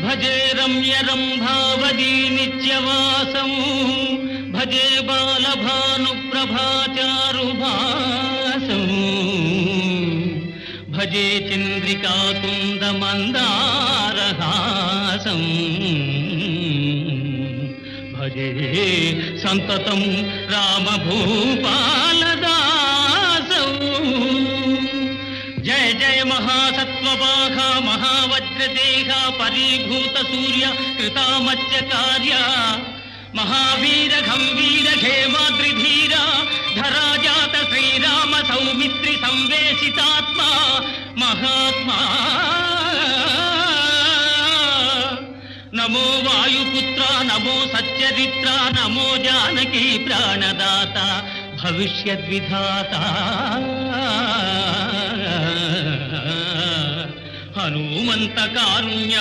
భజే రమ్య రంభావదీ నిత్యవాసం భజే బాలభాను ప్రభాచారుభాసం భజే చంద్రికాకుంద మందారహాసం భజే సంతతం రామభూపాలదాసం జయ జయ మహాసత్వపాఘ మహావజ్రదేహ పరీభూత సూర్య కృతామత్య కార్య మహావీర గంభీర హేమాద్రిధీర ధరాజాత శ్రీరామ సౌమిత్రి సంవేశితాత్మ మహాత్మా నమో వాయుపుత్ర నమో సత్యరిత్ర నమో జానకీ ప్రాణదాత భవిష్యద్విధాత హనుమంత కారుణ్య